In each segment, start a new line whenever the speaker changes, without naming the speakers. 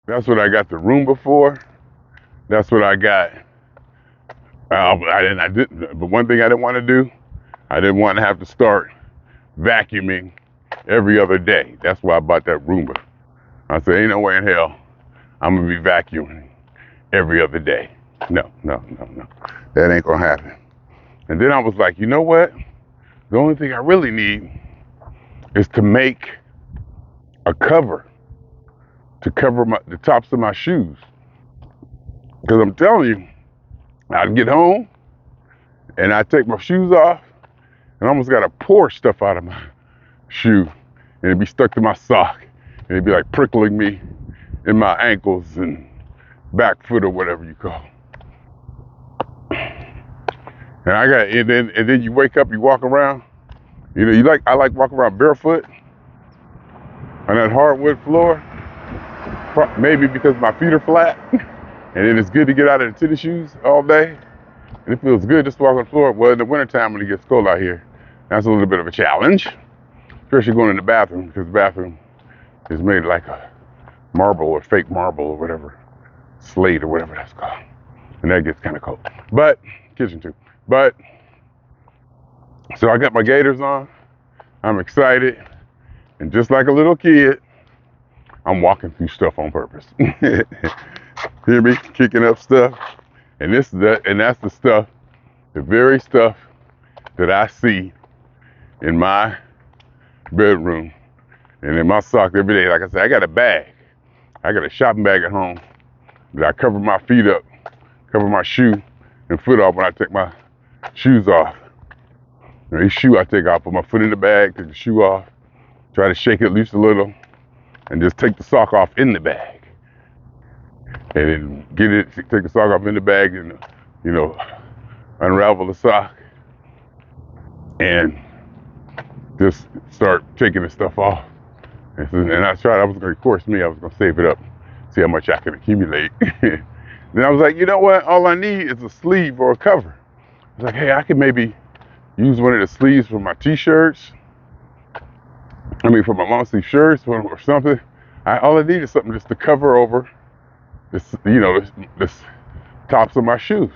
That's what I got the Roomba for. That's what I got. I didn't. But one thing I didn't want to do, I didn't want to have to start vacuuming every other day. That's why I bought that Roomba. I said, ain't no way in hell I'm gonna be vacuuming every other day. No. That ain't gonna happen. And then I was like, you know what? The only thing I really need is to make a cover to cover the tops of my shoes. Because I'm telling you, I'd get home and I'd take my shoes off and I almost got to pour stuff out of my shoe and it'd be stuck to my sock and it'd be like prickling me in my ankles and back foot or whatever you call. And then you wake up, you walk around. You know, I like walking around barefoot on that hardwood floor. Maybe because my feet are flat, and then it's good to get out of the tennis shoes all day. And it feels good just to walk on the floor. Well, in the wintertime when it gets cold out here, that's a little bit of a challenge, especially going in the bathroom because the bathroom is made like a marble or fake marble or whatever, slate or whatever that's called, and that gets kind of cold. But kitchen too. But so I got my Gators on. I'm excited, and just like a little kid, I'm walking through stuff on purpose. Hear me? Kicking up stuff. And that's the stuff, the very stuff that I see in my bedroom and in my socks every day. Like I said, I got a bag. I got a shopping bag at home that I cover my feet up, cover my shoe and foot off when I take my shoes off. And each shoe I take off, put my foot in the bag, take the shoe off, try to shake it loose a little, and just take the sock off in the bag. And then take the sock off in the bag and, unravel the sock and just start taking the stuff off. And I was going to save it up, see how much I can accumulate. Then I was like, you know what? All I need is a sleeve or a cover. I was like, hey, I could maybe use one of the sleeves for my t-shirts. For my long sleeve shirts or something. All I need is something just to cover over this tops of my shoes.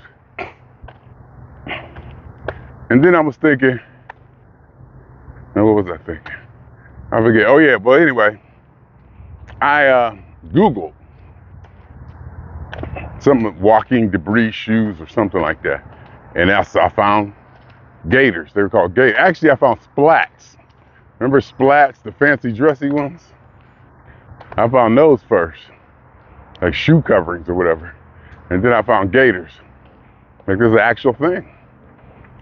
And then I was thinking, now what was I thinking? I forget. Oh yeah, well anyway, I Googled some walking debris shoes or something like that. And I found Gators. They were called Gators. Actually, I found Splats. Remember Splats, the fancy dressy ones? I found those first, like shoe coverings or whatever. And then I found Gators. Like this is an actual thing.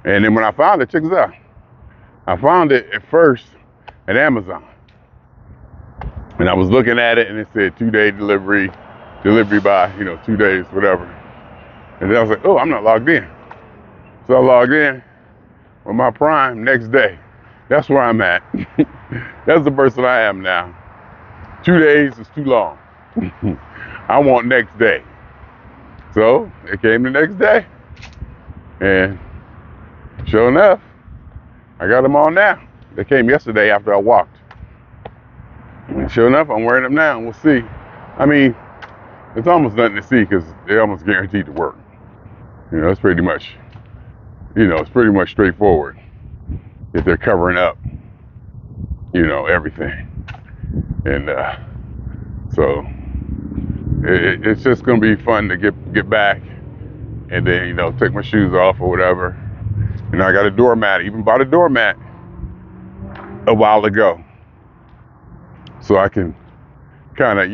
And then when I found it, check this out. I found it at first at Amazon. And I was looking at it and it said 2-day delivery by, 2 days, whatever. And then I was like, oh, I'm not logged in. So I logged in with my Prime next day. That's where I'm at. That's the person I am now. 2 days is too long. I want next day. So it came the next day. And sure enough, I got them on now. They came yesterday after I walked. And sure enough, I'm wearing them now, and we'll see. It's almost nothing to see because they're almost guaranteed to work. It's pretty much straightforward if they're covering up, everything. And so it's just gonna be fun to get back and then, take my shoes off or whatever. I got a doormat, even bought a doormat a while ago. So I can kind of,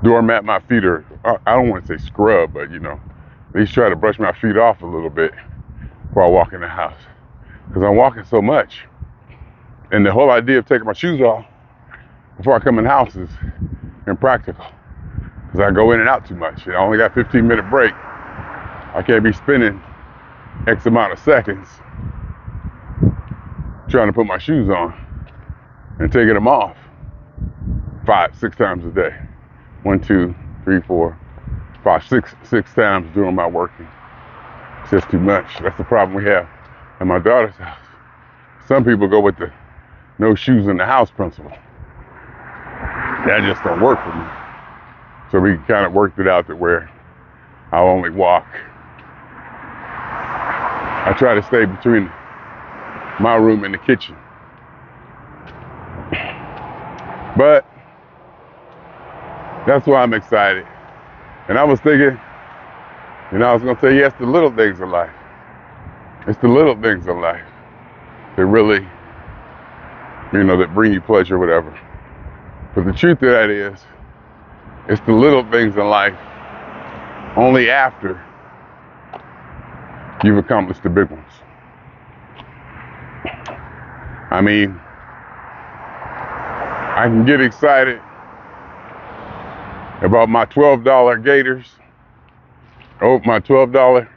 doormat my feet, or I don't want to say scrub, but at least try to brush my feet off a little bit before I walk in the house. Because I'm walking so much. And the whole idea of taking my shoes off before I come in the house is impractical. Because I go in and out too much. I only got 15-minute break. I can't be spending X amount of seconds trying to put my shoes on and taking them off 5-6 times a day. 1, 2, 3, 4, 5, 6 times during my working. It's just too much. That's the problem we have at my daughter's house. Some people go with the no shoes in the house principle. that just don't work for me. So we kind of worked it out to where I'll only walk. I try to stay between my room and the kitchen. But that's why I'm excited. And I was thinking, I was going to say, yes, the little things in life. It's the little things in life that really, that bring you pleasure, whatever. But the truth of that is, it's the little things in life only after you've accomplished the big ones. I mean, I can get excited about my $12 Gators, my $12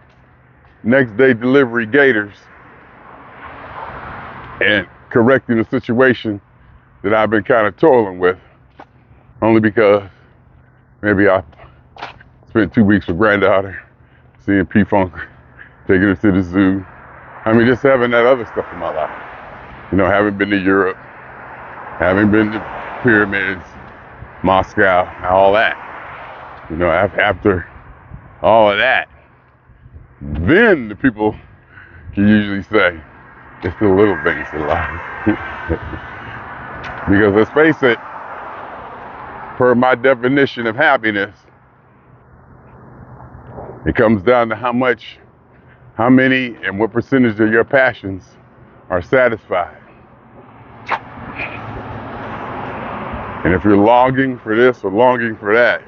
next day delivery Gators, and correcting a situation that I've been kind of toiling with, only because maybe I spent 2 weeks with granddaughter, seeing P-Funk, taking her to the zoo. I mean, just having that other stuff in my life. Haven't been to Europe, haven't been to pyramids, Moscow, all that. After all of that, then the people can usually say, it's the little things in life. Because let's face it, per my definition of happiness, it comes down to how many, and what percentage of your passions are satisfied. And if you're longing for this or longing for that,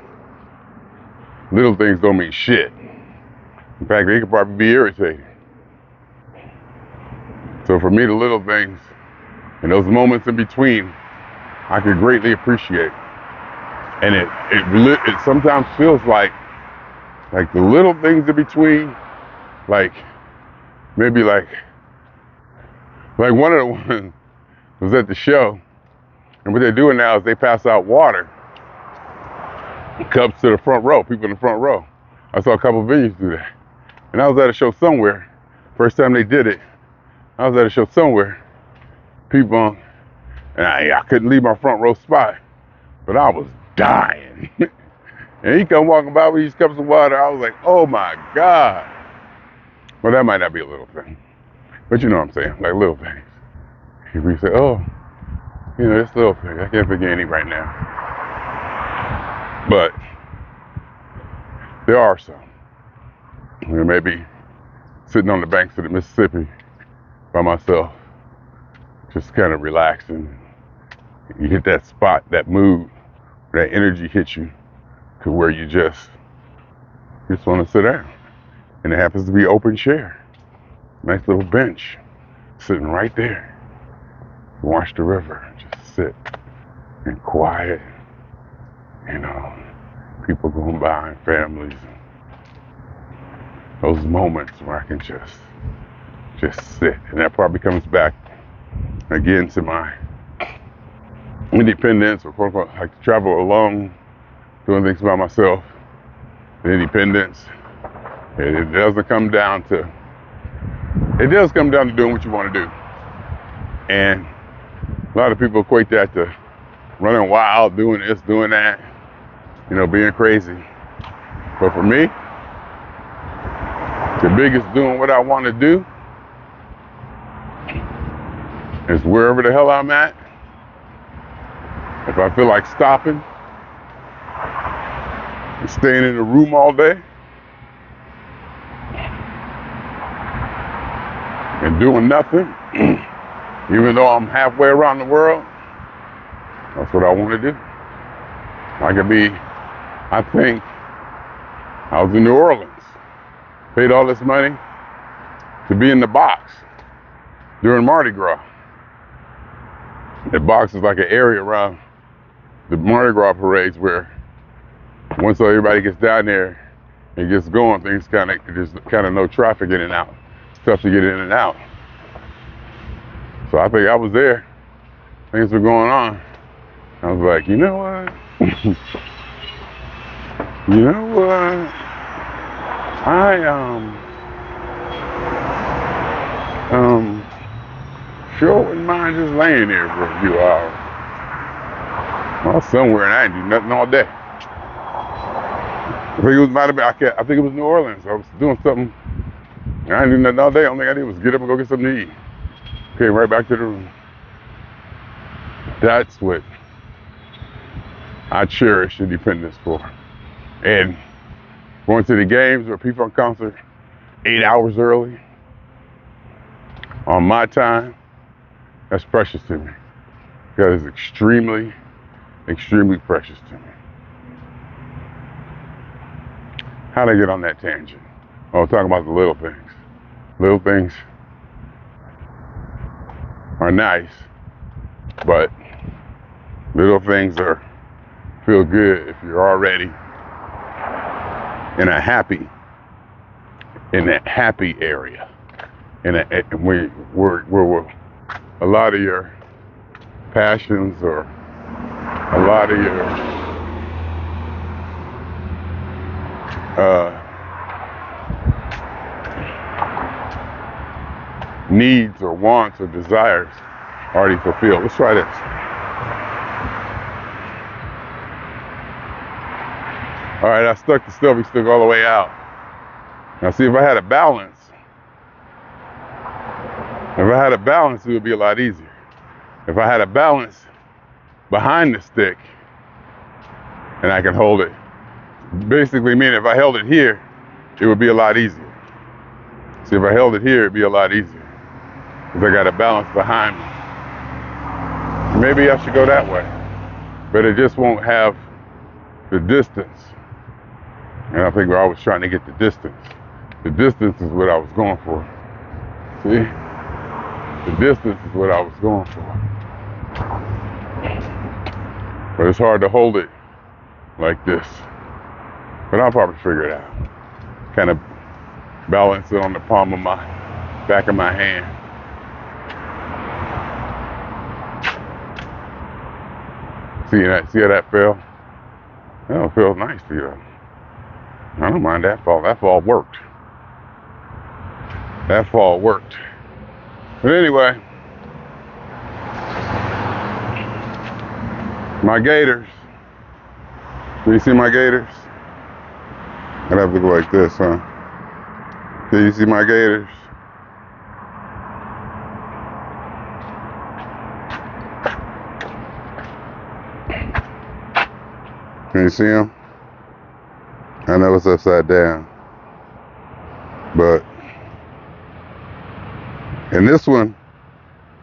little things don't mean shit. In fact, they could probably be irritating. So for me, the little things and those moments in between, I can greatly appreciate. And it sometimes feels like the little things in between, maybe like one of the ones was at the show, and what they're doing now is they pass out water cups to the front row, people in the front row. I saw a couple of venues do that. And I was at a show somewhere, first time they did it, I was at a show somewhere, people, and I couldn't leave my front row spot, but I was dying. And he come walking by with these cups of water, I was like, oh my God. Well, that might not be a little thing, but you know what I'm saying, like little things. If we say, oh, this little thing, I can't forget any right now. But there are some. Maybe sitting on the banks of the Mississippi by myself, just kind of relaxing. You hit that spot, that mood, that energy hits you to where you just want to sit down. And it happens to be open chair. Nice little bench, sitting right there. Watch the river, just sit and quiet. People going by and families. Those moments where I can just sit. And that probably comes back again to my independence, or quote unquote, like to travel alone, doing things by myself. The independence. It does come down to doing what you want to do. And a lot of people equate that to running wild, doing this, doing that, being crazy. But for me, the biggest doing what I want to do is wherever the hell I'm at. If I feel like stopping and staying in the room all day and doing nothing, even though I'm halfway around the world, that's what I want to do. I think I was in New Orleans, paid all this money to be in the box during Mardi Gras. The box is like an area around the Mardi Gras parades where once everybody gets down there and gets going, there's kind of no traffic in and out. It's tough to get in and out. So I think I was there. Things were going on. I was like, you know what? I sure wouldn't mind just laying there for a few hours. I was somewhere and I didn't do nothing all day. I think it was I think it was New Orleans. I was doing something and I didn't do nothing all day. Only thing I did was get up and go get something to eat. Came right back to the room. That's what I cherish independence for. And going to the games or people in concert 8 hours early on my time, that's precious to me. That is extremely, extremely precious to me. How'd I get on that tangent? I was talking about the little things. Little things are nice, but little things feel good if you're already in a happy area, where a lot of your passions or a lot of your needs or wants or desires already fulfilled. Let's try this. All right, I stuck the stubby stick all the way out. Now see, if I had a balance, it would be a lot easier. If I had a balance behind the stick and I can hold it, basically meaning if I held it here, it would be a lot easier. See, if I held it here, it'd be a lot easier because I got a balance behind me. Maybe I should go that way, but it just won't have the distance. And I think we're always trying to get the distance. The distance is what I was going for. See? The distance is what I was going for. But it's hard to hold it like this. But I'll probably figure it out. Kind of balance it on the palm of my back of my hand. See how that felt? That feels nice to you. I don't mind that fall. That fall worked. That fall worked. But anyway, my Gators. Do you see my Gators? I'd have to go like this, huh? Do you see my Gators? Can you see them? I know it's upside down, but in this one,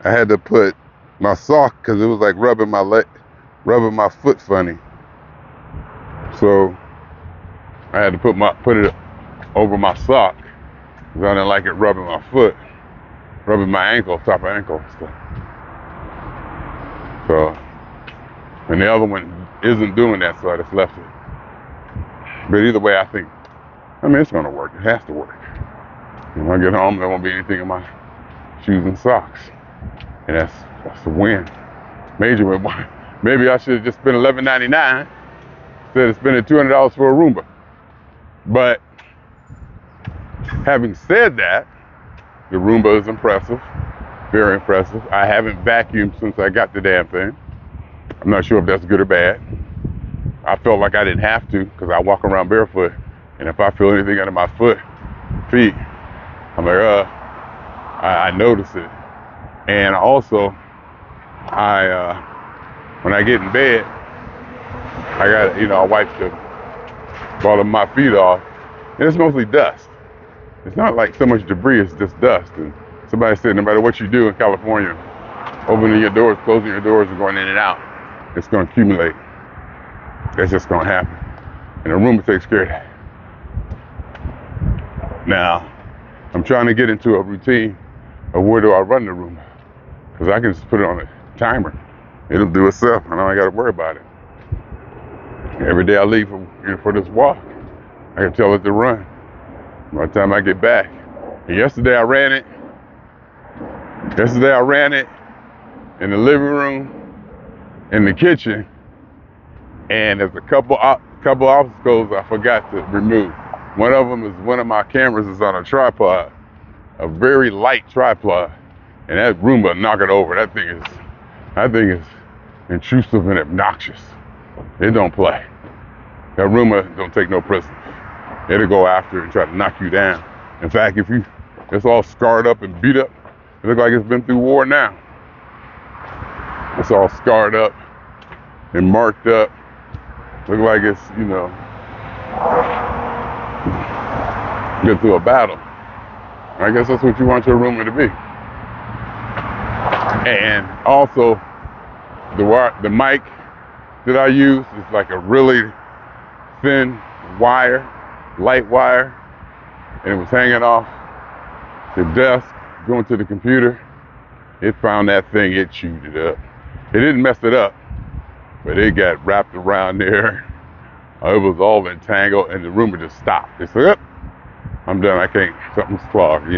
I had to put my sock because it was like rubbing my foot funny. So I had to put it over my sock because I didn't like it rubbing my foot, rubbing my ankle, top of ankle and stuff. So, and the other one isn't doing that, so I just left it. But either way, it's gonna work. It has to work. When I get home, there won't be anything in my shoes and socks. And that's a win. Major win. Maybe I should have just spent $11.99 instead of spending $200 for a Roomba. But having said that, the Roomba is impressive, very impressive. I haven't vacuumed since I got the damn thing. I'm not sure if that's good or bad. I felt like I didn't have to because I walk around barefoot, and if I feel anything under my feet, I'm like, I notice it. And also, when I get in bed, I wipe the bottom of my feet off, and it's mostly dust. It's not like so much debris, it's just dust. And somebody said, no matter what you do in California, opening your doors, closing your doors, and going in and out, it's going to accumulate. That's just going to happen. And the Roomba takes care of that. Now, I'm trying to get into a routine of where do I run the Roomba. Because I can just put it on a timer. It'll do itself, and I don't got to worry about it. Every day I leave for this walk, I can tell it to run. By the time I get back. And yesterday I ran it in the living room, in the kitchen, and there's a couple obstacles I forgot to remove. One of them is one of my cameras is on a tripod, a very light tripod, and that Roomba knock it over. That thing is intrusive and obnoxious. It don't play. That rumor don't take no prisoners. It'll go after and try to knock you down. In fact, if it's all scarred up and beat up, it looks like it's been through war now. It's all scarred up and marked up. Look like it's, been through a battle. I guess that's what you want your rumor to be. And also, the mic that I use is like a really thin wire, light wire, and it was hanging off the desk, going to the computer. It found that thing, it chewed it up. It didn't mess it up, but it got wrapped around there. It was all entangled, and the rumor just stopped. It said, I'm done, I can't, something's clogged,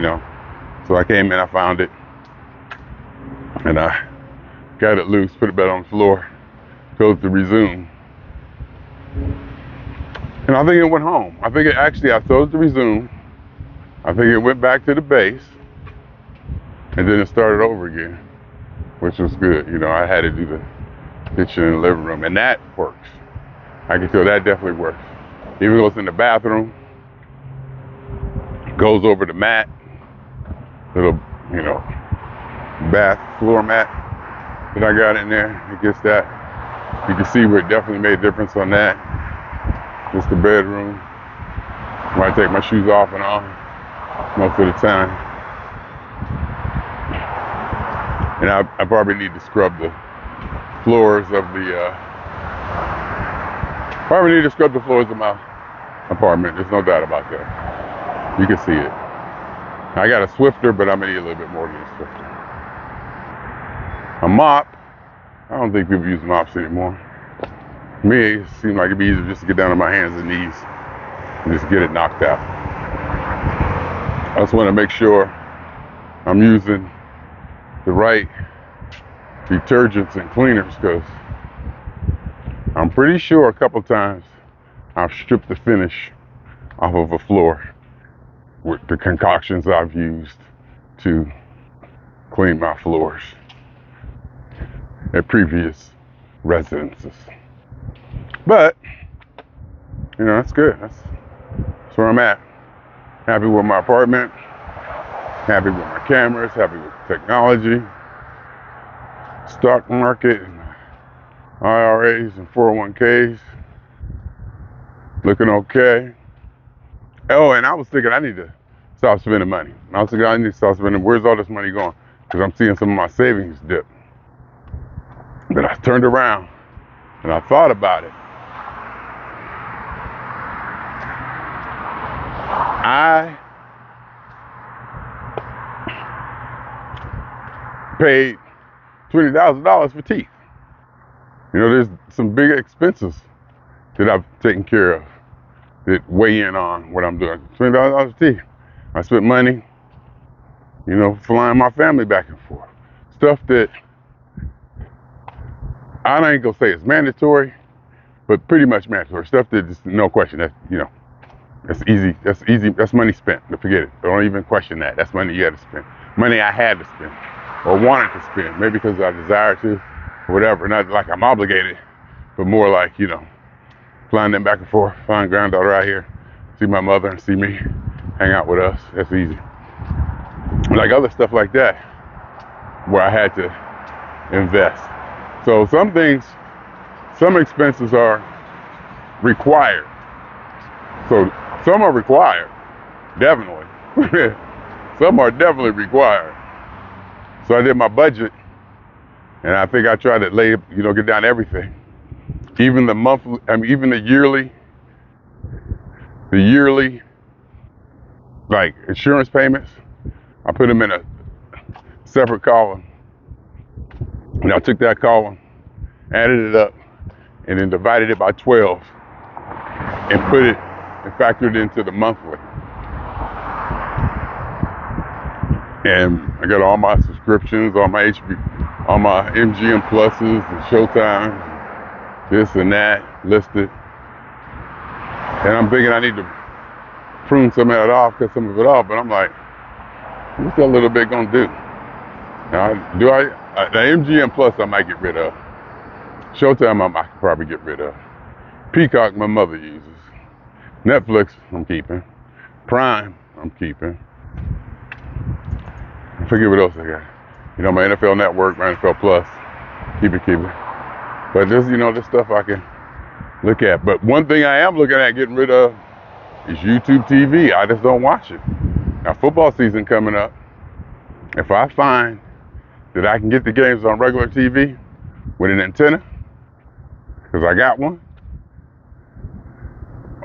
So I came in, I found it, and I got it loose, put it back on the floor, told it to resume. And I think it went home. I told it to resume. I think it went back to the base, and then it started over again, which was good. I had to do the kitchen and the living room, and that works. I can tell that definitely works. Even goes in the bathroom, goes over the mat, little, bath floor mat that I got in there. It gets that. You can see where it definitely made a difference on that. Just the bedroom. When I take my shoes off and on most of the time. And I probably need to scrub the floors of my apartment. There's no doubt about that. You can see it. I got a Swifter, but I'm gonna need a little bit more than a Swifter. A mop. I don't think people use mops anymore. To me, it seemed like it'd be easier just to get down on my hands and knees and just get it knocked out. I just want to make sure I'm using the right detergents and cleaners, because I'm pretty sure a couple times I've stripped the finish off of a floor with the concoctions I've used to clean my floors at previous residences. But, that's good. That's where I'm at. Happy with my apartment, happy with my cameras, happy with technology, stock market, and IRAs and 401ks, looking okay. Oh, and I was thinking I need to stop spending money. Where's all this money going? Because I'm seeing some of my savings dip. But I turned around and I thought about it. I paid $20,000 for teeth. There's some big expenses that I've taken care of that weigh in on what I'm doing. $20,000 for teeth. I spent money, flying my family back and forth. Stuff that I ain't gonna say it's mandatory, but pretty much mandatory. Stuff that just no question. That's that's easy. That's easy. That's money spent. Forget it. Don't even question that. That's money you had to spend. Money I had to spend or wanted to spend. Maybe because I desired to, or whatever. Not like I'm obligated, but more like flying them back and forth. Flying granddaughter out here, see my mother and see me, hang out with us. That's easy. Like other stuff like that, where I had to invest. So some expenses are required. So some are required, definitely. Some are definitely required. So I did my budget, and I think I tried to get down everything. Even the monthly, even the yearly, like insurance payments, I put them in a separate column. And I took that column, added it up, and then divided it by 12 and factored into the monthly. And I got all my subscriptions, all my MGM Pluses and Showtime, this and that listed. And I'm thinking I need to prune some of that off, cut some of it off, but I'm like, what's that little bit gonna do? Now, the MGM Plus I might get rid of. Showtime, I could probably get rid of. Peacock, my mother uses. Netflix, I'm keeping. Prime, I'm keeping. I forget what else I got. You know, my NFL Network, my NFL Plus. Keep it. But this, you know, this stuff I can look at. But one thing I am looking at getting rid of is YouTube TV. I just don't watch it. Now, football season coming up. If I find that I can get the games on regular TV with an antenna, because I got one,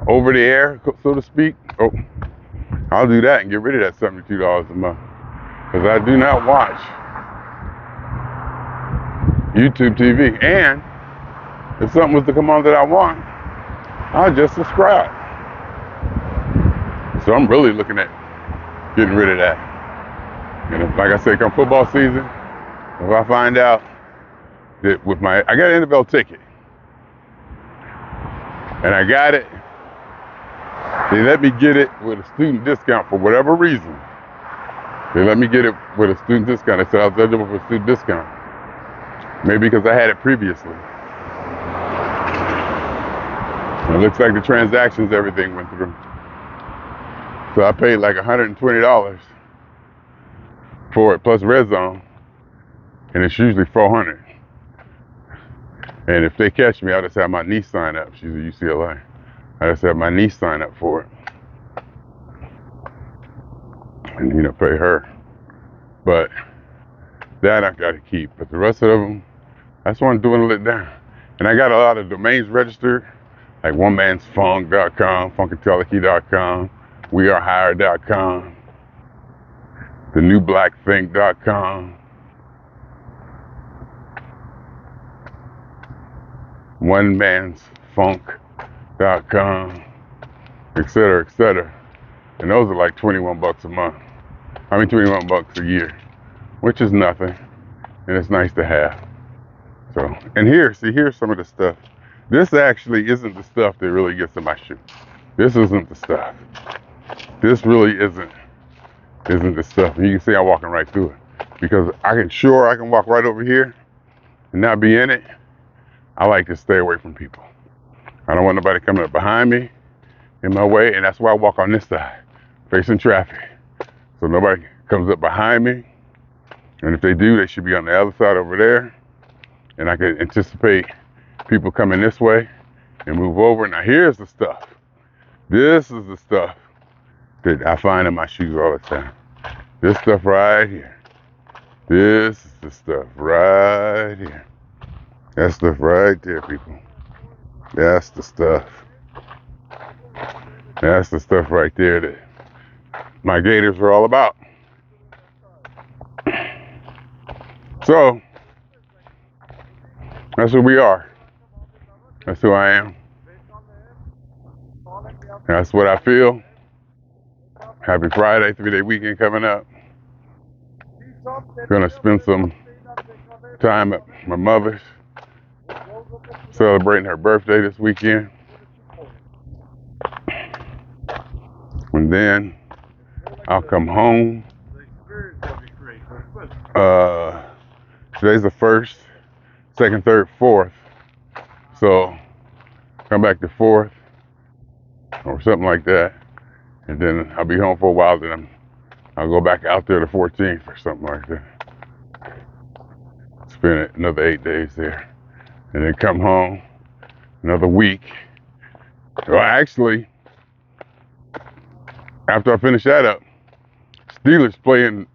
over the air, so to speak, oh, I'll do that and get rid of that $72 a month. Because I do not watch YouTube TV. And if something was to come on that I want, I'll just subscribe. So I'm really looking at getting rid of that. And if, like I said, come football season, if I find out that with I got an NFL ticket, and I got it, they let me get it with a student discount for whatever reason. They let me get it with a student discount. They said I was eligible for a student discount. Maybe because I had it previously. And it looks like the transactions, everything went through. So I paid like $120 for it plus Red Zone, and it's usually $400. And if they catch me, I'll just have my niece sign up. She's at UCLA. I just have my niece sign up for it, and you know, pay her. But that I got to keep. But the rest of them, I just want to dwindle it down. And I got a lot of domains registered, like onemansfunk.com, funkatelicky.com, wearehired.com, thenewblackthink.com, onemansfunk.com, etc., etc. And those are like $21 a month. I mean, $21 a year, which is nothing, and it's nice to have. So, and here's some of the stuff. This actually isn't the stuff that really gets in my shoe. This isn't the stuff. This really isn't the stuff. And you can see I'm walking right through it, because I can walk right over here and not be in it. I like to stay away from people. I don't want nobody coming up behind me, in my way, and that's why I walk on this side, facing traffic. So nobody comes up behind me, and if they do, they should be on the other side over there, and I can anticipate people coming this way and move over. Now here's the stuff. This is the stuff that I find in my shoes all the time. This stuff right here. This is the stuff right here. That stuff right there, people. That's the stuff. That's the stuff right there that my Gators are all about. So, that's who we are. That's who I am. That's what I feel. Happy Friday, 3-day weekend coming up. Gonna spend some time at my mother's, celebrating her birthday this weekend. And then I'll come home. Today's the 1st, 2nd, 3rd, 4th. So come back to 4th or something like that. And then I'll be home for a while. Then I'll go back out there the 14th or something like that. Spend another 8 days there. And then come home another week. Well, actually, after I finish that up, Steelers play in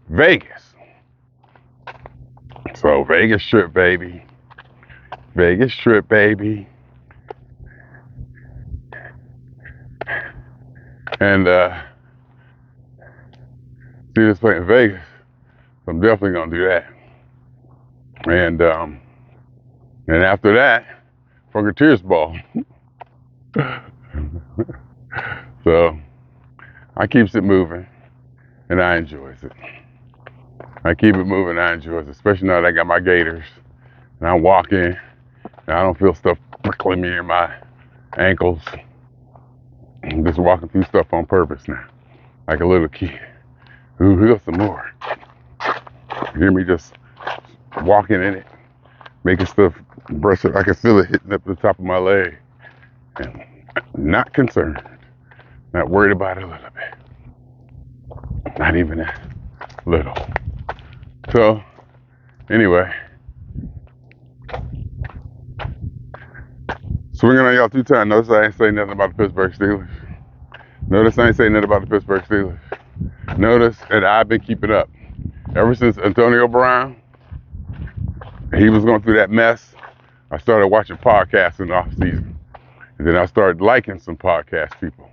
Vegas. So Vegas trip, baby. Vegas trip, baby. And Steelers play in Vegas. So I'm definitely gonna do that. And after that, Funkatelicky ball. So I keeps it moving, and I enjoys it. I keep it moving, I enjoy it, especially now that I got my Gators, and I'm walking, and I don't feel stuff prickling me in my ankles. I'm just walking through stuff on purpose now, like a little kid. Ooh, here's some more. You hear me just walking in it, making stuff Brush it. I can feel it hitting up the top of my leg. And not concerned. Not worried about it a little bit. Not even a little. So, anyway. Swinging on y'all 2 times. Notice I ain't saying nothing about the Pittsburgh Steelers. Notice I ain't saying nothing about the Pittsburgh Steelers. Notice that I've been keeping up. Ever since Antonio Brown, he was going through that mess, I started watching podcasts in the off season. And then I started liking some podcast people.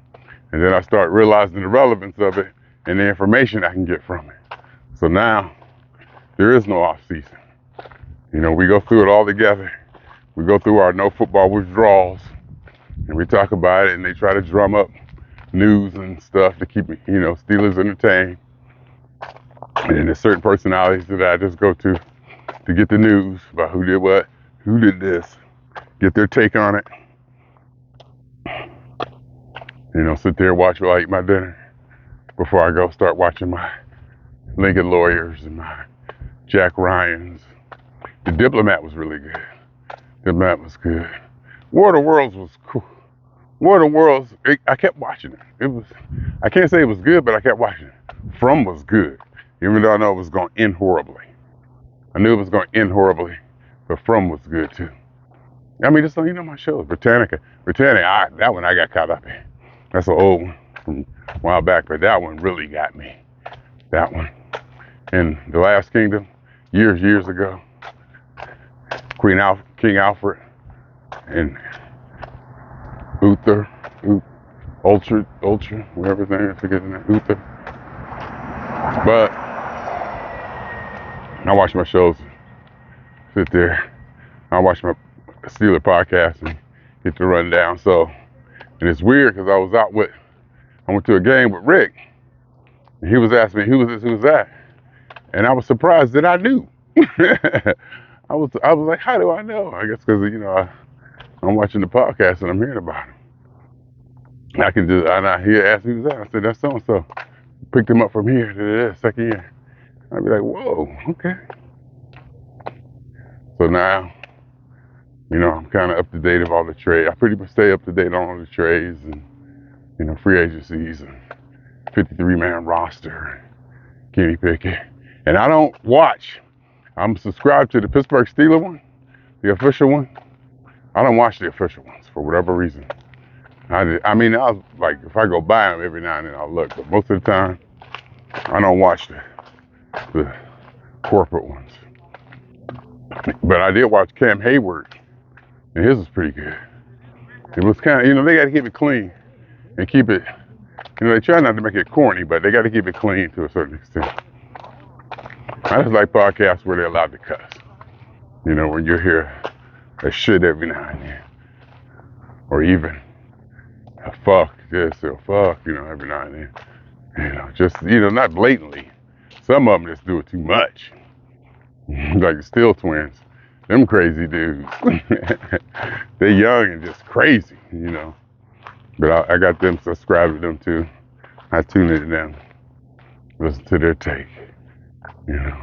And then I started realizing the relevance of it and the information I can get from it. So now, there is no off season. You know, we go through it all together. We go through our no football withdrawals, and we talk about it, and they try to drum up news and stuff to keep, you know, Steelers entertained. And then there's certain personalities that I just go to get the news about who did what, who did this, get their take on it. You know, sit there, watch while I eat my dinner before I go start watching my Lincoln Lawyers and my Jack Ryans. The Diplomat was really good. Diplomat was good. War of the Worlds was cool. War of the Worlds, I kept watching it. It was, I can't say it was good, but I kept watching it. From was good, even though I know it was going to end horribly. I knew it was going to end horribly, but From was good too. I mean, just so you know my shows. Britannica, that one I got caught up in. That's an old one from a while back, but that one really got me. That one. And The Last Kingdom, years ago, King Alfred, and Uther, Ultra, whatever his name is, forgetting that, Uther. But I watch my shows, sit there, I watch my Steeler podcast and get the rundown. So, and it's weird because I went to a game with Rick, and he was asking me, who was this, who was that? And I was surprised that I knew. I was like, how do I know? I guess because, you know, I'm watching the podcast and I'm hearing about him. I can just, he asked me who's that. I said, that's so-and-so. Picked him up from here to this, second year. I'd be like, whoa, okay. So now, you know, I'm kind of up to date of all the trades. I pretty much stay up to date on all the trades and, you know, free agencies and 53-man roster, Kenny Pickett. And I don't watch. I'm subscribed to the Pittsburgh Steelers one, the official one. I don't watch the official ones for whatever reason. I mean, I'll, like, if I go by them every now and then, I'll look. But most of the time, I don't watch the corporate ones. But I did watch Cam Hayward, and his was pretty good. It was kind of, you know, they got to keep it clean and keep it, you know, they try not to make it corny, but they got to keep it clean to a certain extent. I just like podcasts where they're allowed to cuss. You know, when you hear a shit every now and then, or even a fuck this or fuck, you know, every now and then. You know, just, you know, not blatantly. Some of them just do it too much. Like the Steel Twins, them crazy dudes. They're young and just crazy, you know. But I got them subscribed to them too. I tune into them, listen to their take, you know.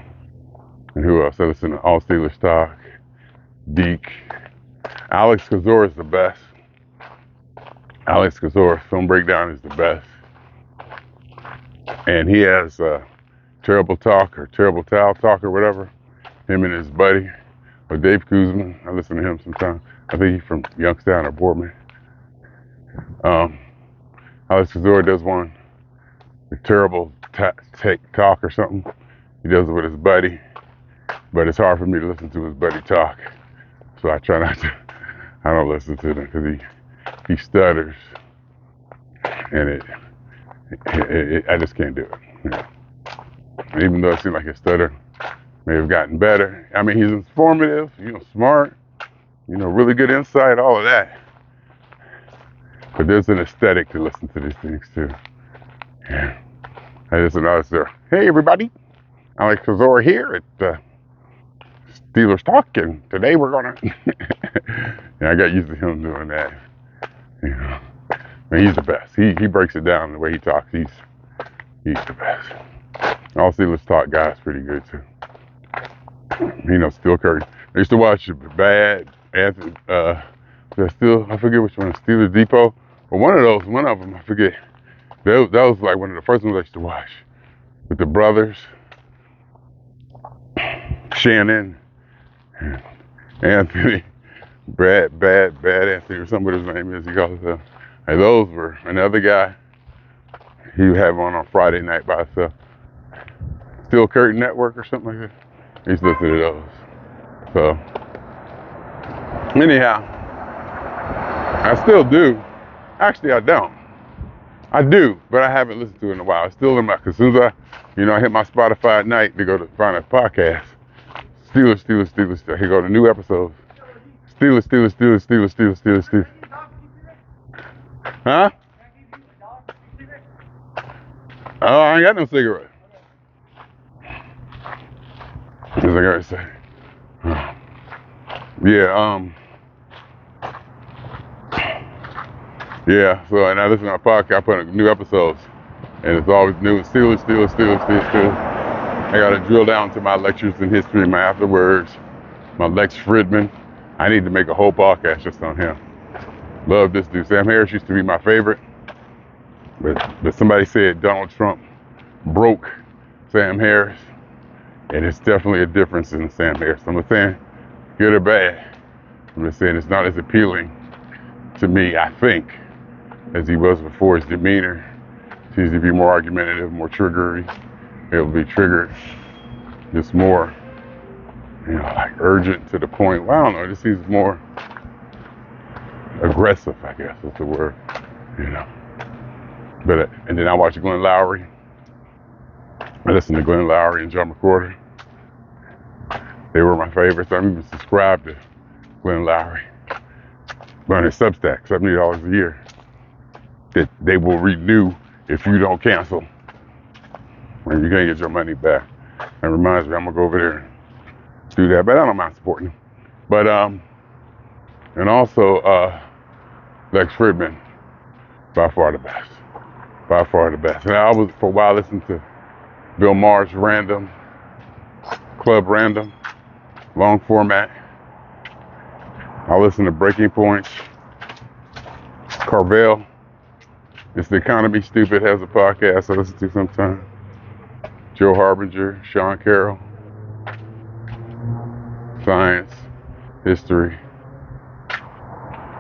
And who else? I listen to All Steelers Talk, Deke. Alex Kozor is the best. Alex Kozor Film Breakdown is the best. And he has Terrible Talk or Terrible Towel Talk or whatever. Him and his buddy, or Dave Kuzman. I listen to him sometimes. I think he's from Youngstown or Boardman. Alex Kozor does one, the Terrible Talk or something. He does it with his buddy, but it's hard for me to listen to his buddy talk. So I try not to, I don't listen to him because he stutters, and I just can't do it. You know? Even though it seems like his stutter may have gotten better. I mean, he's informative, you know, smart, you know, really good insight, all of that. But there's an aesthetic to listen to these things too. Yeah. I just noticed there. Hey everybody, Alex Kozor here at Steelers Talk, and today we're gonna. And I got used to him doing that. You know, and he's the best. He breaks it down the way he talks. He's the best. All Steelers Talk guy's pretty good too. You know, Steel Curry I used to watch Bad, Anthony, I forget which one, Steelers Depot, but one of them, I forget. That was like one of the first ones I used to watch with the brothers, Shannon, and Anthony, Bad Anthony, or something what his name is. He calls himself. And those were another guy. He would have on Friday night by himself. Steel Curtain Network or something like that. I used to listen to those. So, anyhow, I still do. Actually, I don't. I do, but I haven't listened to it in a while. It's still in my, as soon as I hit my Spotify at night to go to find a podcast. Steelers. Here go the new episodes. Steelers. Huh? Oh, I ain't got no cigarette. As I gotta say. Yeah, so and I listen to my podcast, I put in new episodes. And it's always new. Steelers. I gotta drill down to my lectures in history, my afterwords, my Lex Fridman. I need to make a whole podcast just on him. Love this dude. Sam Harris used to be my favorite. But somebody said Donald Trump broke Sam Harris. And it's definitely a difference in Sam Harris. I'm not saying good or bad. I'm just saying it's not as appealing to me, I think, as he was before. His demeanor seems to be more argumentative, more triggery. It'll be triggered just more, like urgent to the point. Well, I don't know. It just seems more aggressive, I guess is the word. But and then I watch Glenn Lowry. I listen to Glenn Lowry and John McWhorter. They were my favorites. I'm even subscribed to Glenn Lowry. But on his Substack, $70 a year. That they will renew if you don't cancel. And you can't get your money back. That reminds me, I'm gonna go over there and do that. But I don't mind supporting him. But and also Lex Fridman, by far the best. And I was for a while listening to Bill Maher's Club Random, long format. I listen to Breaking Points. Carvel, It's the Economy Stupid, has a podcast I listen to sometimes. Joe Harbinger, Sean Carroll. Science, history.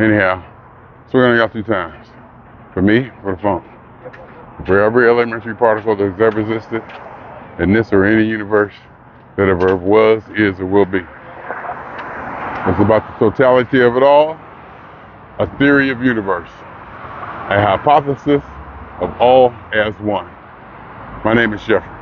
Anyhow, so we only got 2 times. For me, for the phone. For every elementary particle that has ever existed in this or any universe that ever was, is, or will be. It's about the totality of it all, a theory of universe, a hypothesis of all as one. My name is Jeffery.